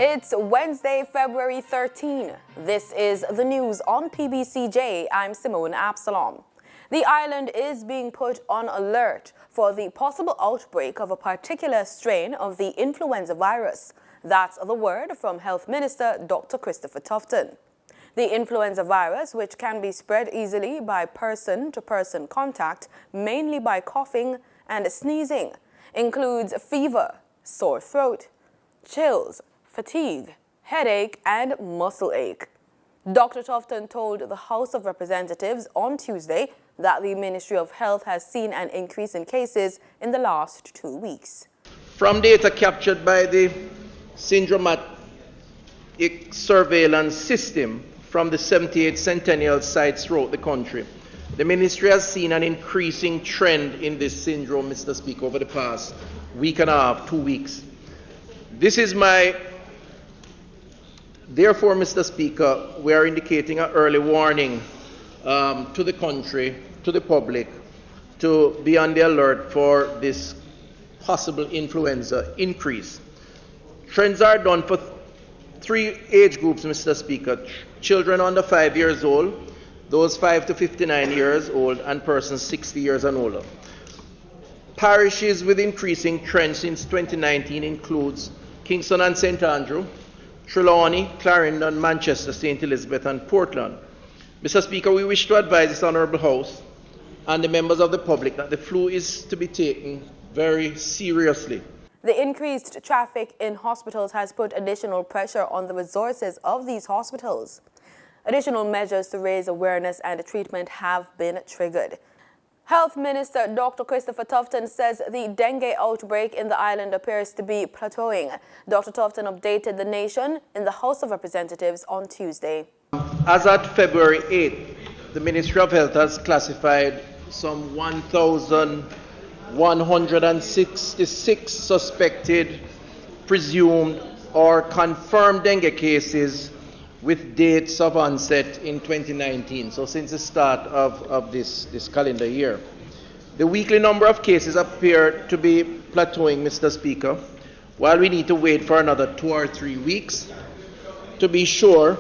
It's Wednesday, February 13. This is the news on PBCJ. I'm Simone Absalom. The island is being put on alert for the possible outbreak of a particular strain of the influenza virus. That's the word from Health Minister Dr. Christopher Tufton. The influenza virus, which can be spread easily by person-to-person contact, mainly by coughing and sneezing, includes fever, sore throat, chills, fatigue, headache, and muscle ache. Dr. Tufton told the House of Representatives on Tuesday that the Ministry of Health has seen an increase in cases in the last 2 weeks. From data captured by the syndromatic surveillance system from the 78 centennial sites throughout the country, the ministry has seen an increasing trend in this syndrome, Mr. Speaker, over the past week and a half, 2 weeks. Therefore, Mr. Speaker, we are indicating an early warning to the country, to the public, to be on the alert for this possible influenza increase. Trends are done for 3 age groups, Mr. Speaker: children under 5 years old, those 5 to 59 years old, and persons 60 years and older. Parishes with increasing trends since 2019 includes Kingston and St. Andrew, Trelawney, Clarendon, Manchester, St. Elizabeth, and Portland. Mr. Speaker, we wish to advise this Honourable House and the members of the public that the flu is to be taken very seriously. The increased traffic in hospitals has put additional pressure on the resources of these hospitals. Additional measures to raise awareness and treatment have been triggered. Health Minister Dr. Christopher Tufton says the dengue outbreak in the island appears to be plateauing. Dr. Tufton updated the nation in the House of Representatives on Tuesday. As at February 8th, the Ministry of Health has classified some 1,166 suspected, presumed, or confirmed dengue cases with dates of onset in 2019, so since the start of this calendar year. The weekly number of cases appear to be plateauing, Mr. Speaker, while we need to wait for another 2 or 3 weeks to be sure.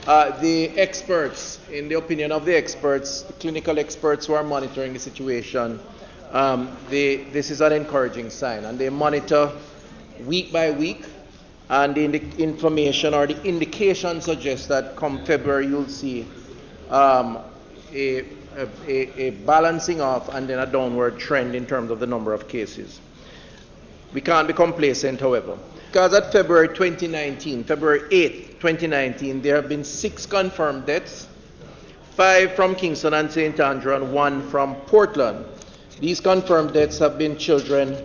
The experts, in the opinion of the experts, the clinical experts who are monitoring the situation, this is an encouraging sign, and they monitor week by week. And the information or the indication suggests that come February you'll see a balancing off and then a downward trend in terms of the number of cases. We can't be complacent, however, because at February 8th, 2019, there have been 6 confirmed deaths, 5 from Kingston and St. Andrew and 1 from Portland. These confirmed deaths have been children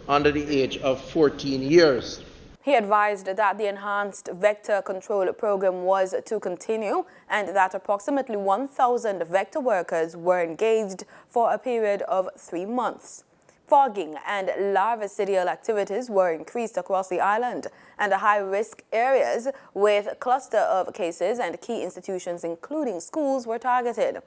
under the age of 14 years. He advised that the enhanced vector control program was to continue and that approximately 1,000 vector workers were engaged for a period of 3 months. Fogging and larvicidal activities were increased across the island, and high-risk areas with a cluster of cases and key institutions, including schools, were targeted.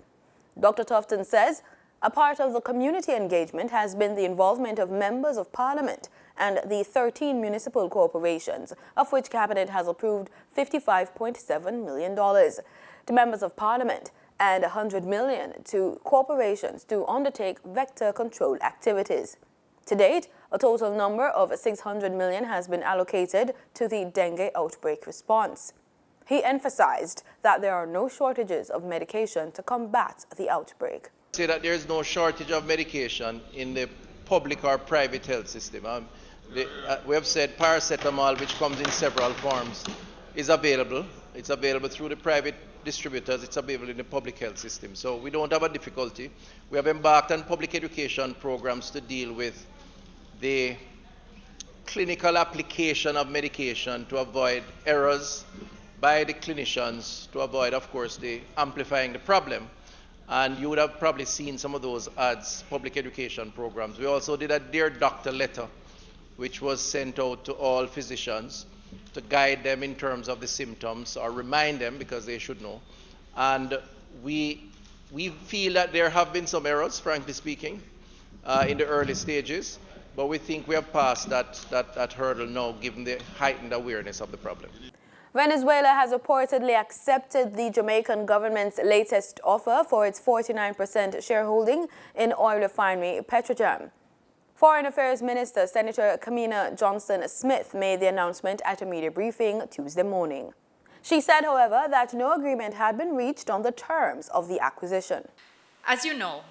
Dr. Tufton says a part of the community engagement has been the involvement of members of Parliament and the 13 municipal corporations, of which Cabinet has approved $55.7 million to members of Parliament and $100 million to corporations to undertake vector control activities. To date, a total number of $600 million has been allocated to the dengue outbreak response. He emphasized that there are no shortages of medication to combat the outbreak. Say that there is no shortage of medication in the public or private health system. We have said paracetamol, which comes in several forms, is available. It's available through the private distributors. It's available in the public health system. So we don't have a difficulty. We have embarked on public education programs to deal with the clinical application of medication to avoid errors by the clinicians, to avoid, of course, the amplifying the problem. And you would have probably seen some of those ads, public education programs. We also did a Dear Doctor letter, which was sent out to all physicians to guide them in terms of the symptoms or remind them, because they should know. And we feel that there have been some errors, frankly speaking, in the early stages. but we think we have passed that hurdle now, given the heightened awareness of the problem. Venezuela has reportedly accepted the Jamaican government's latest offer for its 49% shareholding in oil refinery Petrojam. Foreign Affairs Minister Senator Kamina Johnson-Smith made the announcement at a media briefing Tuesday morning. She said, however, that no agreement had been reached on the terms of the acquisition. As you know,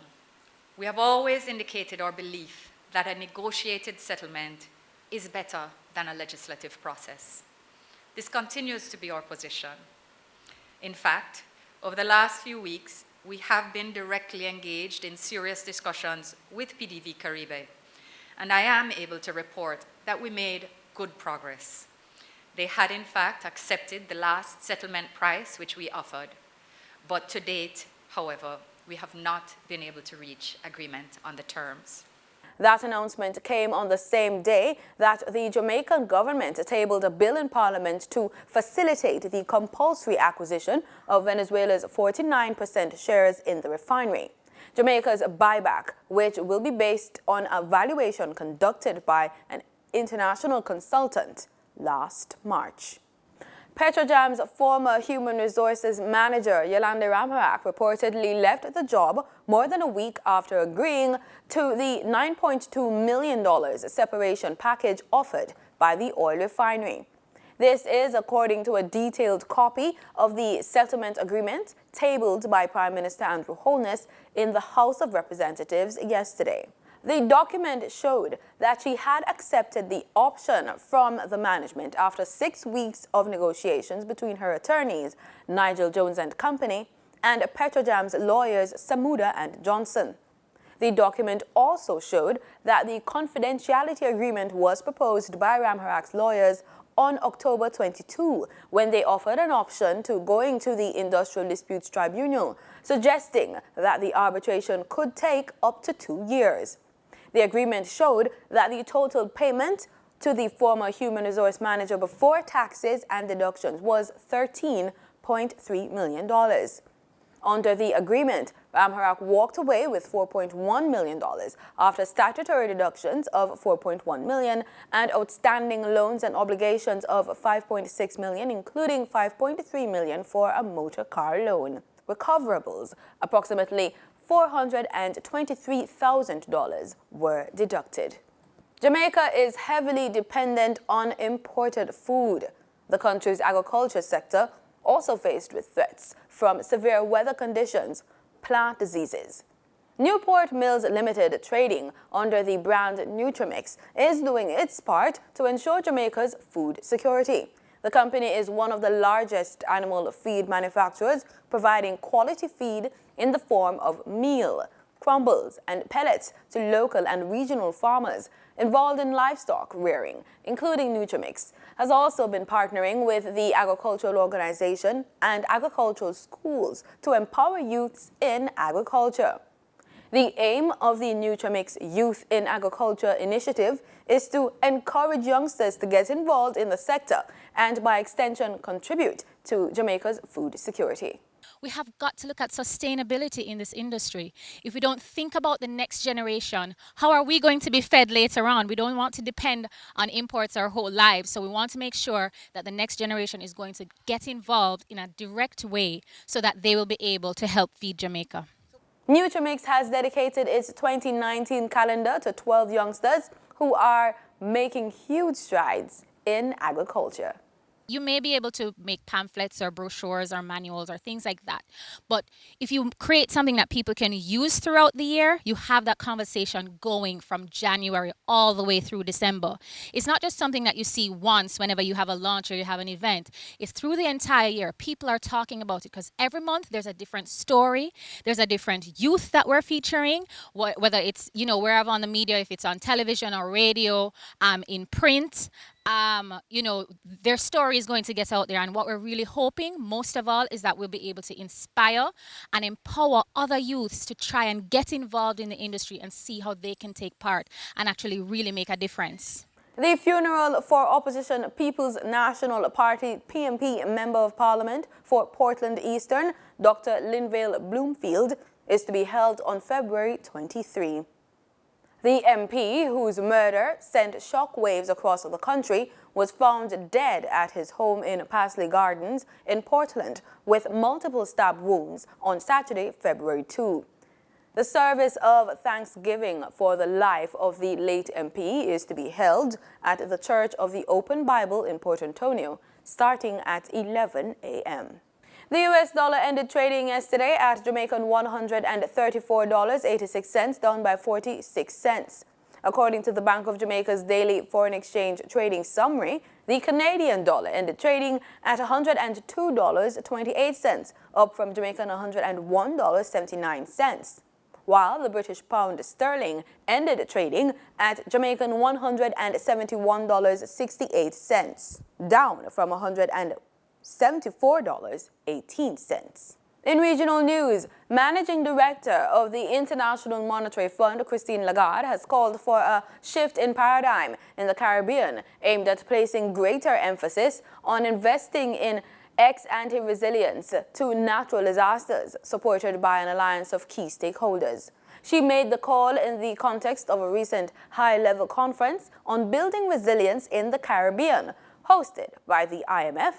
we have always indicated our belief that a negotiated settlement is better than a legislative process. This continues to be our position. In fact, over the last few weeks, we have been directly engaged in serious discussions with PDV Caribe, and I am able to report that we made good progress. They had, in fact, accepted the last settlement price which we offered, but to date, however, we have not been able to reach agreement on the terms. That announcement came on the same day that the Jamaican government tabled a bill in Parliament to facilitate the compulsory acquisition of Venezuela's 49% shares in the refinery. Jamaica's buyback, which will be based on a valuation conducted by an international consultant last March. Petrojam's former human resources manager, Yolanda reportedly left the job more than a week after agreeing to the $9.2 million separation package offered by the oil refinery. This is according to a detailed copy of the settlement agreement tabled by Prime Minister Andrew Holness in the House of Representatives yesterday. The document showed that she had accepted the option from the management after 6 weeks of negotiations between her attorneys, Nigel Jones and Company, and Petrojam's lawyers, Samuda and Johnson. The document also showed that the confidentiality agreement was proposed by Ramharak's lawyers on October 22, when they offered an option to going to the Industrial Disputes Tribunal, suggesting that the arbitration could take up to 2 years. The agreement showed that the total payment to the former human resource manager before taxes and deductions was $13.3 million. Under the agreement, Ramharak walked away with $4.1 million after statutory deductions of $4.1 million and outstanding loans and obligations of $5.6 million, including $5.3 million for a motor car loan. Recoverables, approximately $423,000 were deducted. Jamaica is heavily dependent on imported food. The country's agriculture sector also faced with threats from severe weather conditions, plant diseases. Newport Mills Limited, trading under the brand Nutramix, is doing its part to ensure Jamaica's food security. The company is one of the largest animal feed manufacturers, providing quality feed in the form of meal, crumbles, and pellets to local and regional farmers involved in livestock rearing, including Nutramix, has also been partnering with the agricultural organization and agricultural schools to empower youths in agriculture. The aim of the Nutramix Youth in Agriculture initiative is to encourage youngsters to get involved in the sector and, by extension, contribute to Jamaica's food security. We have got to look at sustainability in this industry. If we don't think about the next generation, how are we going to be fed later on? We don't want to depend on imports our whole lives, so we want to make sure that the next generation is going to get involved in a direct way so that they will be able to help feed Jamaica. Nutramix has dedicated its 2019 calendar to 12 youngsters who are making huge strides in agriculture. You may be able to make pamphlets or brochures or manuals or things like that. But if you create something that people can use throughout the year, you have that conversation going from January all the way through December. It's not just something that you see once whenever you have a launch or you have an event. It's through the entire year. People are talking about it because every month there's a different story. There's a different youth that we're featuring, whether it's, wherever on the media, if it's on television or radio, in print. Their story is going to get out there, and what we're really hoping most of all is that we'll be able to inspire and empower other youths to try and get involved in the industry and see how they can take part and actually really make a difference. The funeral for opposition People's National Party PNP Member of Parliament for Portland Eastern, Dr. Linvale Bloomfield, is to be held on February 23. The MP, whose murder sent shockwaves across the country, was found dead at his home in Paisley Gardens in Portland with multiple stab wounds on Saturday, February 2. The service of thanksgiving for the life of the late MP is to be held at the Church of the Open Bible in Port Antonio, starting at 11 a.m. The U.S. dollar ended trading yesterday at Jamaican $134.86, down by 46 cents. According to the Bank of Jamaica's daily foreign exchange trading summary, the Canadian dollar ended trading at $102.28, up from Jamaican $101.79. While the British pound sterling ended trading at Jamaican $171.68, down from $174.18. In regional news, Managing Director of the International Monetary Fund, Christine Lagarde, has called for a shift in paradigm in the Caribbean aimed at placing greater emphasis on investing in ex-ante resilience to natural disasters, supported by an alliance of key stakeholders. She made the call in the context of a recent high-level conference on building resilience in the Caribbean, hosted by the IMF,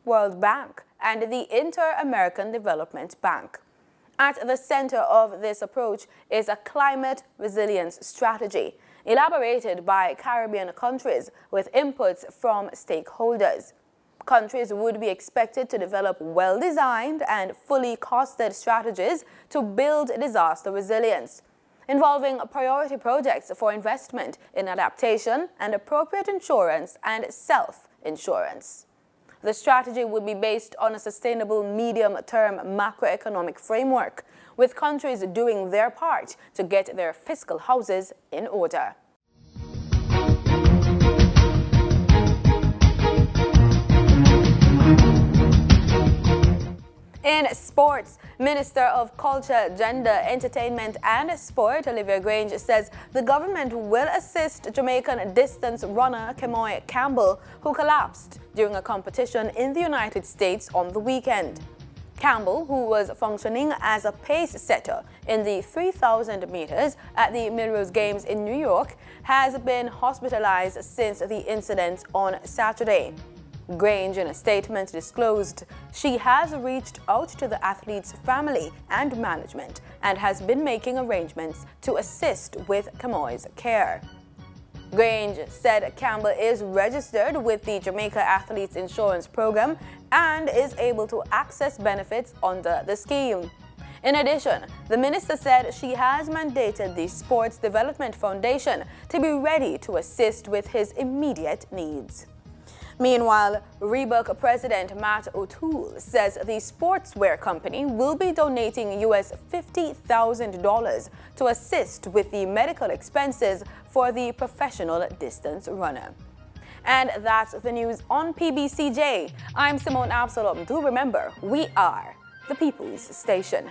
World Bank, and the Inter-American Development Bank. At the center of this approach is a climate resilience strategy, elaborated by Caribbean countries with inputs from stakeholders. Countries would be expected to develop well-designed and fully costed strategies to build disaster resilience, involving priority projects for investment in adaptation and appropriate insurance and self-insurance. The strategy would be based on a sustainable medium-term macroeconomic framework, with countries doing their part to get their fiscal houses in order. In sports, Minister of Culture, Gender, Entertainment and Sport, Olivia Grange, says the government will assist Jamaican distance runner Kemoy Campbell, who collapsed during a competition in the United States on the weekend. Campbell, who was functioning as a pace setter in the 3,000 meters at the Melrose Games in New York, has been hospitalized since the incident on Saturday. Grange, in a statement, disclosed she has reached out to the athlete's family and management and has been making arrangements to assist with Kemoy's care. Grange said Campbell is registered with the Jamaica Athletes Insurance Program and is able to access benefits under the scheme. In addition, the minister said she has mandated the Sports Development Foundation to be ready to assist with his immediate needs. Meanwhile, Reebok President Matt O'Toole says the sportswear company will be donating US $50,000 to assist with the medical expenses for the professional distance runner. And that's the news on PBCJ. I'm Simone Absalom. Do remember, we are the People's Station.